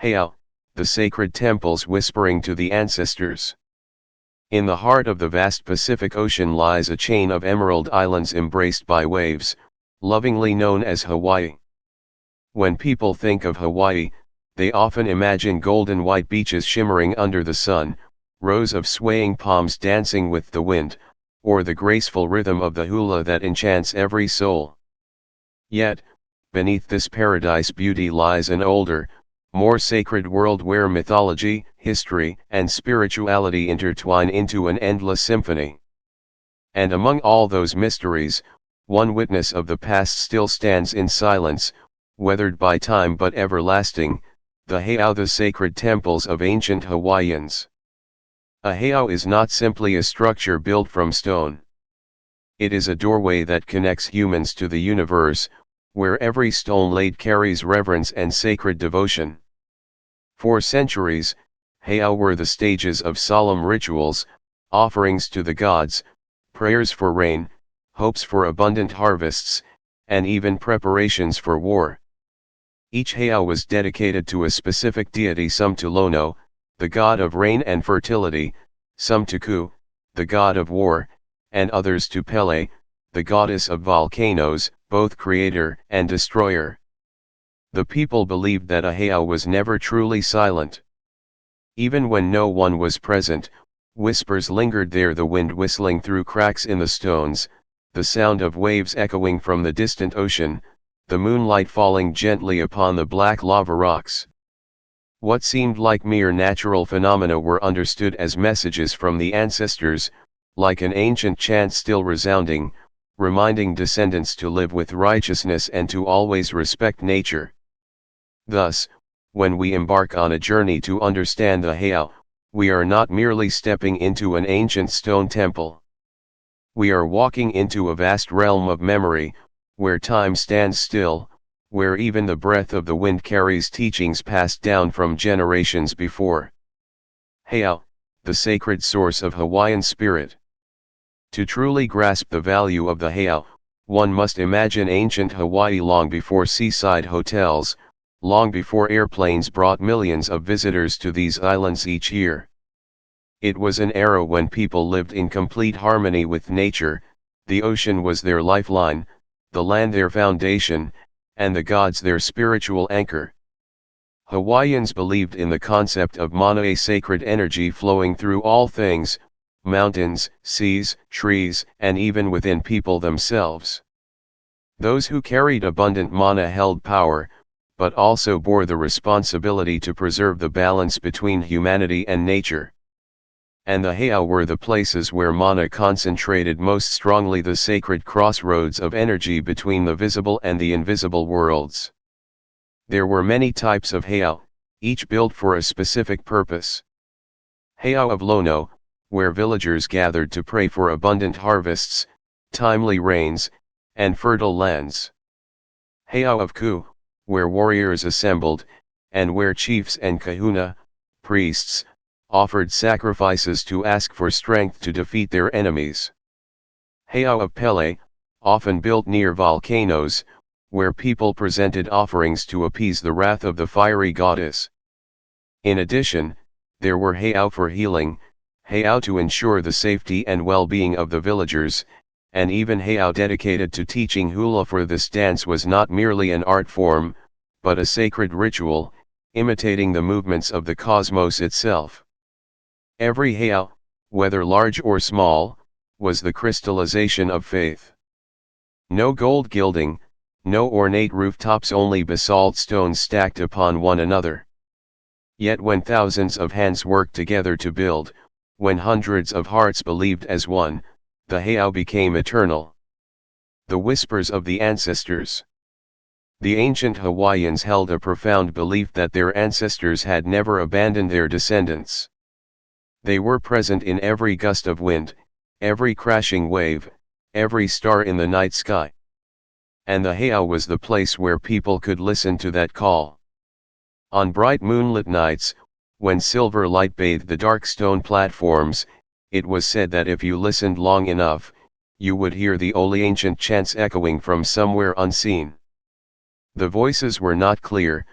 Heiau, the sacred temples whispering to the ancestors. In the heart of the vast Pacific Ocean lies a chain of emerald islands embraced by waves, lovingly known as Hawaii. When people think of Hawaii, they often imagine golden white beaches shimmering under the sun, rows of swaying palms dancing with the wind, or the graceful rhythm of the hula that enchants every soul. Yet, beneath this paradise beauty lies an older, more sacred world where mythology, history, and spirituality intertwine into an endless symphony. And among all those mysteries, one witness of the past still stands in silence, weathered by time but everlasting, the Heiau, the sacred temples of ancient Hawaiians. A heiau is not simply a structure built from stone. It is a doorway that connects humans to the universe, where every stone laid carries reverence and sacred devotion. For centuries, heiau were the stages of solemn rituals, offerings to the gods, prayers for rain, hopes for abundant harvests, and even preparations for war. Each heiau was dedicated to a specific deity, some to Lono, the god of rain and fertility, some to Ku, the god of war, and others to Pele, the goddess of volcanoes, both creator and destroyer. The people believed that a heiau was never truly silent. Even when no one was present, whispers lingered there, the wind whistling through cracks in the stones, the sound of waves echoing from the distant ocean, the moonlight falling gently upon the black lava rocks. What seemed like mere natural phenomena were understood as messages from the ancestors, like an ancient chant still resounding, reminding descendants to live with righteousness and to always respect nature. Thus, when we embark on a journey to understand the heiau, we are not merely stepping into an ancient stone temple. We are walking into a vast realm of memory, where time stands still, where even the breath of the wind carries teachings passed down from generations before. Heiau, the sacred source of Hawaiian spirit. To truly grasp the value of the heiau, one must imagine ancient Hawaii long before seaside hotels, long before airplanes brought millions of visitors to these islands each year. It was an era when people lived in complete harmony with nature. The ocean was their lifeline, the land their foundation, and the gods their spiritual anchor. Hawaiians believed in the concept of mana, a sacred energy flowing through all things, mountains, seas, trees, and even within people themselves. Those who carried abundant mana held power, but also bore the responsibility to preserve the balance between humanity and nature. And the heiau were the places where mana concentrated most strongly, the sacred crossroads of energy between the visible and the invisible worlds. There were many types of heiau, each built for a specific purpose. Heiau of Lono, where villagers gathered to pray for abundant harvests, timely rains, and fertile lands. Heiau of Ku, where warriors assembled, and where chiefs and kahuna, priests, offered sacrifices to ask for strength to defeat their enemies. Heiau of Pele, often built near volcanoes, where people presented offerings to appease the wrath of the fiery goddess. In addition, there were heiau for healing, heiau to ensure the safety and well-being of the villagers, and even heiau dedicated to teaching hula, for this dance was not merely an art form, but a sacred ritual, imitating the movements of the cosmos itself. Every heiau, whether large or small, was the crystallization of faith. No gold gilding, no ornate rooftops, only basalt stones stacked upon one another. Yet when thousands of hands worked together to build, when hundreds of hearts believed as one, the heiau became eternal. The whispers of the ancestors. The ancient Hawaiians held a profound belief that their ancestors had never abandoned their descendants. They were present in every gust of wind, every crashing wave, every star in the night sky. And the heiau was the place where people could listen to that call. On bright moonlit nights, when silver light bathed the dark stone platforms, it was said that if you listened long enough, you would hear the old ancient chants echoing from somewhere unseen. The voices were not clear,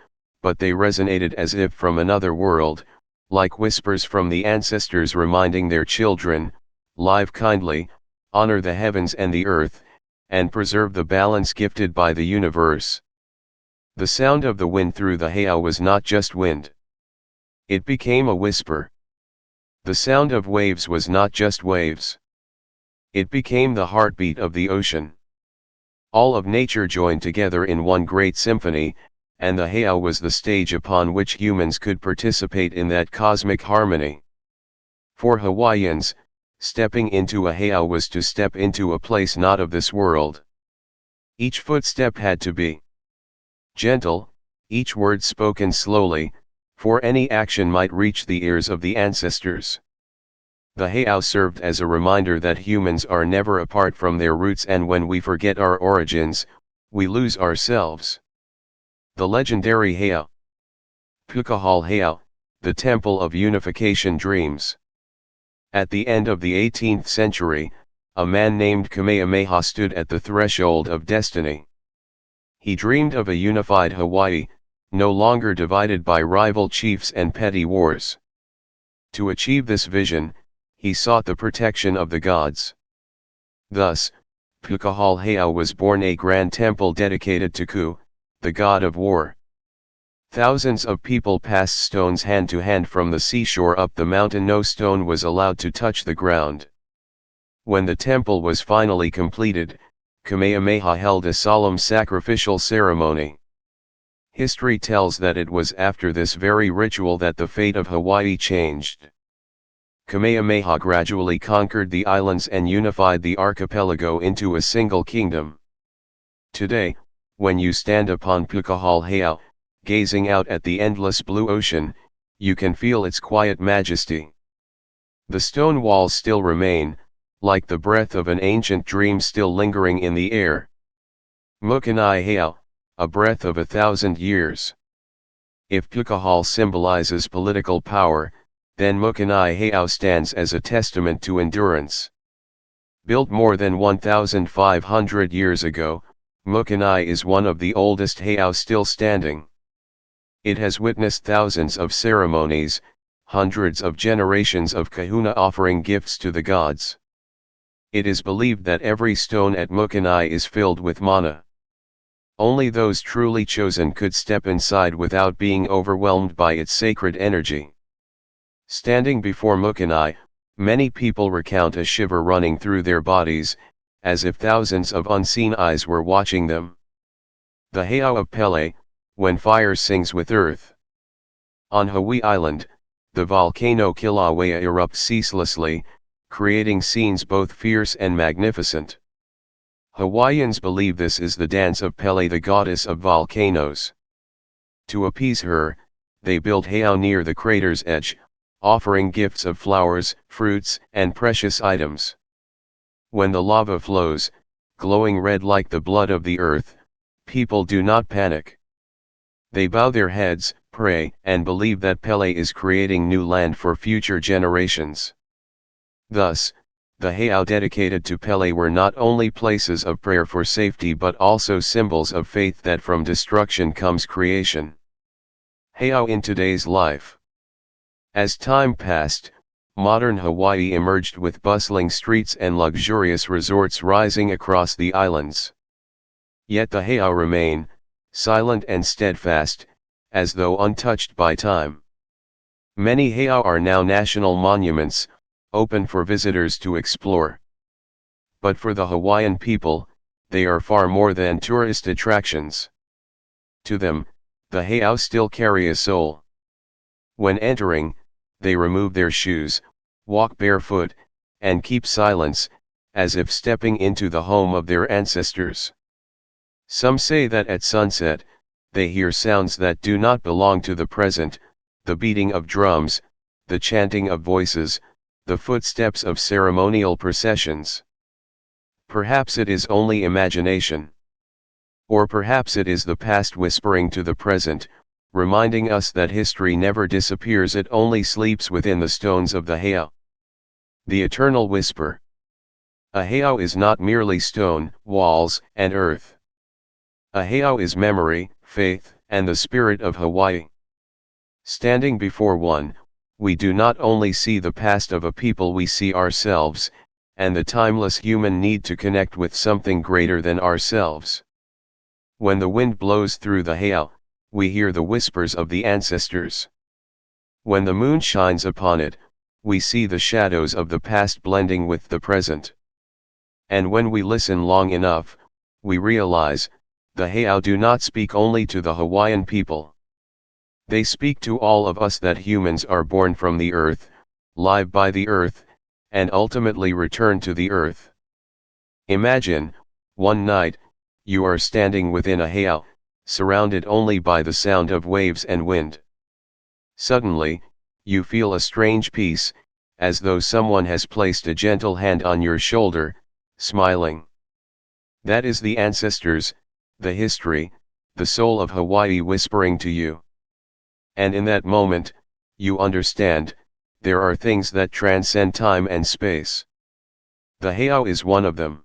but they resonated as if from another world, like whispers from the ancestors reminding their children, live kindly, honor the heavens and the earth, and preserve the balance gifted by the universe. The sound of the wind through the heiau was not just wind. It became a whisper. The sound of waves was not just waves. It became the heartbeat of the ocean. All of nature joined together in one great symphony, and the heiau was the stage upon which humans could participate in that cosmic harmony. For Hawaiians, stepping into a heiau was to step into a place not of this world. Each footstep had to be gentle, each word spoken slowly, for any action might reach the ears of the ancestors. The heiau served as a reminder that humans are never apart from their roots, and when we forget our origins, we lose ourselves. The legendary Heiau. Pu'ukahal Heiau, the Temple of Unification Dreams. At the end of the 18th century, a man named Kamehameha stood at the threshold of destiny. He dreamed of a unified Hawaii, no longer divided by rival chiefs and petty wars. To achieve this vision, he sought the protection of the gods. Thus, Pu'ukahal Heiau was born, a grand temple dedicated to Ku, the god of war. Thousands of people passed stones hand to hand from the seashore up the mountain. No stone was allowed to touch the ground. When the temple was finally completed, Kamehameha held a solemn sacrificial ceremony. History tells that it was after this very ritual that the fate of Hawaii changed. Kamehameha gradually conquered the islands and unified the archipelago into a single kingdom. Today, when you stand upon Pu'ukahal Heiau, gazing out at the endless blue ocean, you can feel its quiet majesty. The stone walls still remain, like the breath of an ancient dream still lingering in the air. Mokanai Heiau, a breath of 1,000 years. If Pu'ukahal symbolizes political power, then Mokanai Heiau stands as a testament to endurance. Built more than 1,500 years ago, Mokanai is one of the oldest heiau still standing. It has witnessed thousands of ceremonies, hundreds of generations of kahuna offering gifts to the gods. It is believed that every stone at Mokanai is filled with mana. Only those truly chosen could step inside without being overwhelmed by its sacred energy. Standing before Mokanai, many people recount a shiver running through their bodies, as if thousands of unseen eyes were watching them. The heiau of Pele, when fire sings with earth. On Hawaii Island, the volcano Kilauea erupts ceaselessly, creating scenes both fierce and magnificent. Hawaiians believe this is the dance of Pele, the goddess of volcanoes. To appease her, they build heiau near the crater's edge, offering gifts of flowers, fruits, and precious items. When the lava flows, glowing red like the blood of the earth, people do not panic. They bow their heads, pray, and believe that Pele is creating new land for future generations. Thus, the heiau dedicated to Pele were not only places of prayer for safety but also symbols of faith that from destruction comes creation. Heiau in today's life. As time passed, modern Hawaii emerged with bustling streets and luxurious resorts rising across the islands. Yet the heiau remain, silent and steadfast, as though untouched by time. Many heiau are now national monuments, open for visitors to explore. But for the Hawaiian people, they are far more than tourist attractions. To them, the heiau still carry a soul. When entering, they remove their shoes, walk barefoot, and keep silence, as if stepping into the home of their ancestors. Some say that at sunset, they hear sounds that do not belong to the present, the beating of drums, the chanting of voices, the footsteps of ceremonial processions. Perhaps it is only imagination. Or perhaps it is the past whispering to the present, reminding us that history never disappears, it only sleeps within the stones of the heiau. The eternal whisper. A heiau is not merely stone, walls, and earth. A heiau is memory, faith, and the spirit of Hawaii. Standing before one, we do not only see the past of a people, we see ourselves, and the timeless human need to connect with something greater than ourselves. When the wind blows through the heiau, we hear the whispers of the ancestors. When the moon shines upon it, we see the shadows of the past blending with the present. And when we listen long enough, we realize, the heiau do not speak only to the Hawaiian people. They speak to all of us, that humans are born from the earth, live by the earth, and ultimately return to the earth. Imagine, one night, you are standing within a heiau, surrounded only by the sound of waves and wind. Suddenly, you feel a strange peace, as though someone has placed a gentle hand on your shoulder, smiling. That is the ancestors, the history, the soul of Hawaii whispering to you. And in that moment, you understand, there are things that transcend time and space. The heiau is one of them.